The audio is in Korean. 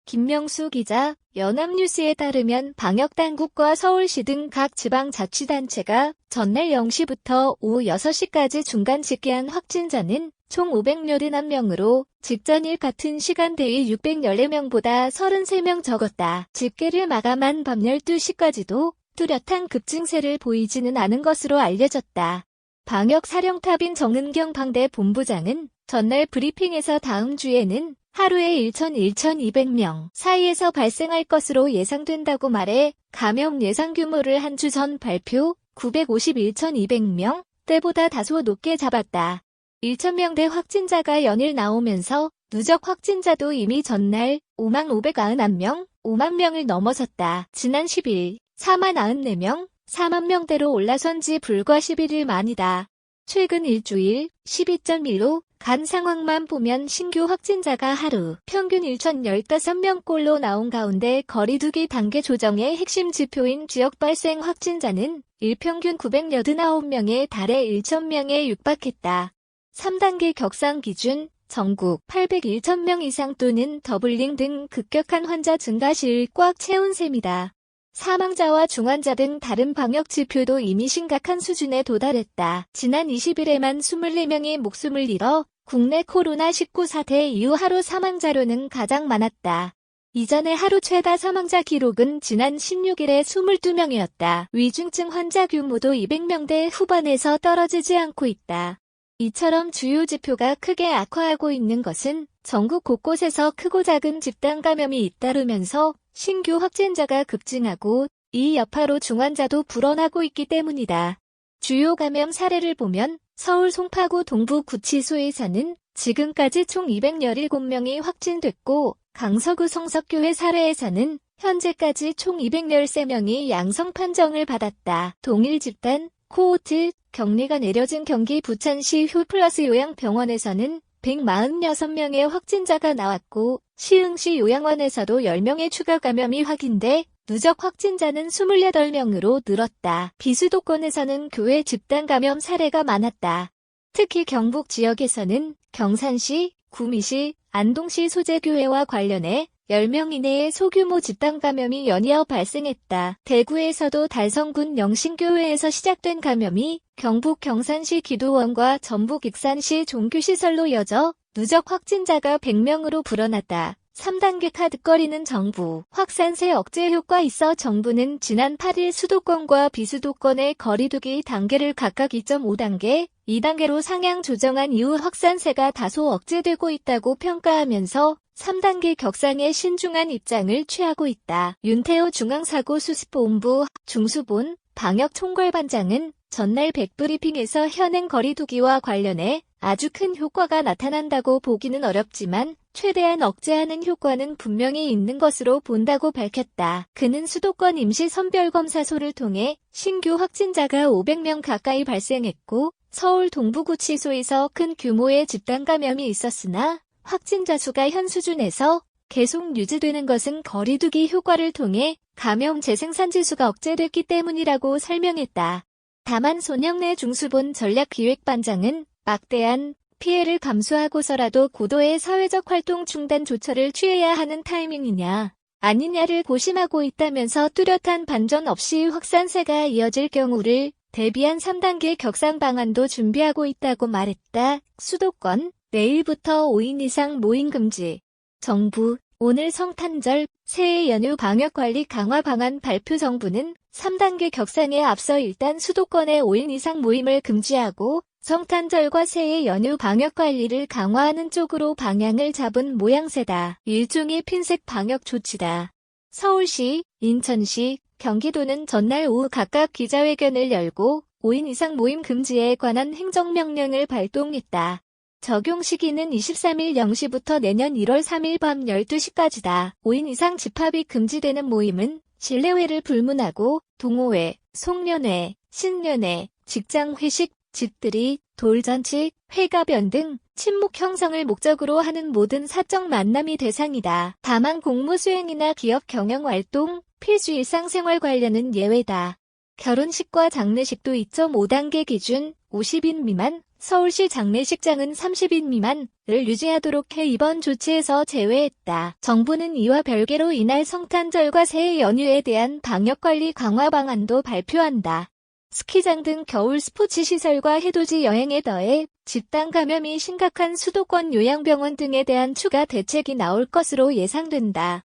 김명수 기자, 연합뉴스에 따르면 방역당국과 서울시 등 각 지방자치단체가 전날 0시부터 오후 6시까지 중간 집계한 확진자는 총 581명으로 직전일 같은 시간대의 614명보다 33명 적었다. 집계를 마감한 밤 12시까지도 뚜렷한 급증세를 보이지는 않은 것으로 알려졌다. 방역사령탑인 정은경 방대본부장은 전날 브리핑에서 다음 주에는 하루에 1,200명 사이에서 발생할 것으로 예상된다고 말해 감염 예상 규모를 한 주 전 발표 951,200명 때보다 다소 높게 잡았다. 1,000명대 확진자가 연일 나오면서 누적 확진자도 이미 전날 55,991명, 5만 명을 넘어섰다. 지난 10일 4,094명, 4만 명대로 올라선 지 불과 11일 만이다. 최근 일주일 12.1로 간 상황만 보면 신규 확진자가 하루 평균 1,015명꼴로 나온 가운데 거리두기 단계 조정의 핵심 지표인 지역 발생 확진자는 일평균 989명에 달해 1,000명에 육박했다. 3단계 격상 기준 전국 801,000명 이상 또는 더블링 등 급격한 환자 증가 시를 꽉 채운 셈이다. 사망자와 중환자 등 다른 방역 지표도 이미 심각한 수준에 도달했다. 지난 20일에만 24명이 목숨을 잃어 국내 코로나19 사태 이후 하루 사망자로는 가장 많았다. 이전에 하루 최다 사망자 기록은 지난 16일에 22명이었다. 위중증 환자 규모도 200명대 후반에서 떨어지지 않고 있다. 이처럼 주요 지표가 크게 악화하고 있는 것은 전국 곳곳에서 크고 작은 집단 감염이 잇따르면서 신규 확진자가 급증하고 이 여파로 중환자도 불어나고 있기 때문이다. 주요 감염 사례를 보면 서울 송파구 동부구치소에서는 지금까지 총 217명이 확진됐고 강서구 성석교회 사례에서는 현재까지 총 213명이 양성 판정을 받았다. 동일 집단 코호트 격리가 내려진 경기 부천시 효플러스 요양병원에서는 146명의 확진자가 나왔고 시흥시 요양원에서도 10명의 추가 감염이 확인돼 누적 확진자는 28명으로 늘었다. 비수도권에서는 교회 집단 감염 사례가 많았다. 특히 경북 지역에서는 경산시, 구미시, 안동시 소재교회와 관련해 10명 이내의 소규모 집단 감염이 연이어 발생했다. 대구에서도 달성군 영신교회에서 시작된 감염이 경북 경산시 기도원과 전북 익산시 종교시설로 이어져 누적 확진자가 100명으로 불어났다. 3단계 카드거리는 정부 확산세 억제 효과 있어 정부는 지난 8일 수도권과 비수도권의 거리두기 단계를 각각 2.5단계, 2단계로 상향 조정한 이후 확산세가 다소 억제되고 있다고 평가하면서 3단계 격상에 신중한 입장을 취하고 있다. 윤태호 중앙사고수습본부 중수본 방역총괄반장은 전날 백브리핑에서 현행 거리두기와 관련해 아주 큰 효과가 나타난다고 보기는 어렵지만 최대한 억제하는 효과는 분명히 있는 것으로 본다고 밝혔다. 그는 수도권 임시선별검사소를 통해 신규 확진자가 500명 가까이 발생했고 서울 동부구치소에서 큰 규모의 집단 감염이 있었으나 확진자 수가 현 수준에서 계속 유지되는 것은 거리두기 효과를 통해 감염 재생산 지수가 억제됐기 때문이라고 설명했다. 다만 손영래 중수본 전략기획반장은 막대한 피해를 감수하고서라도 고도의 사회적 활동 중단 조처를 취해야 하는 타이밍이냐 아니냐를 고심하고 있다면서 뚜렷한 반전 없이 확산세가 이어질 경우를 대비한 3단계 격상 방안도 준비하고 있다고 말했다. 수도권 내일부터 5인 이상 모임 금지. 정부 오늘 성탄절 새해 연휴 방역관리 강화 방안 발표. 정부는 3단계 격상에 앞서 일단 수도권의 5인 이상 모임을 금지하고 성탄절과 새해 연휴 방역관리를 강화하는 쪽으로 방향을 잡은 모양새다. 일종의 핀셋 방역 조치다. 서울시, 인천시, 경기도는 전날 오후 각각 기자회견을 열고 5인 이상 모임 금지에 관한 행정명령을 발동했다. 적용 시기는 23일 0시부터 내년 1월 3일 밤 12시까지다. 5인 이상 집합이 금지되는 모임은 실내회를 불문하고 동호회, 송년회, 신년회, 직장회식, 집들이, 돌잔치, 회가변 등 친목 형성을 목적으로 하는 모든 사적 만남이 대상이다. 다만 공무 수행이나 기업 경영활동, 필수 일상생활 관련은 예외다. 결혼식과 장례식도 2.5단계 기준 50인 미만, 서울시 장례식장은 30인 미만을 유지하도록 해 이번 조치에서 제외했다. 정부는 이와 별개로 이날 성탄절과 새해 연휴에 대한 방역관리 강화 방안도 발표한다. 스키장 등 겨울 스포츠 시설과 해돋이 여행에 더해 집단 감염이 심각한 수도권 요양병원 등에 대한 추가 대책이 나올 것으로 예상된다.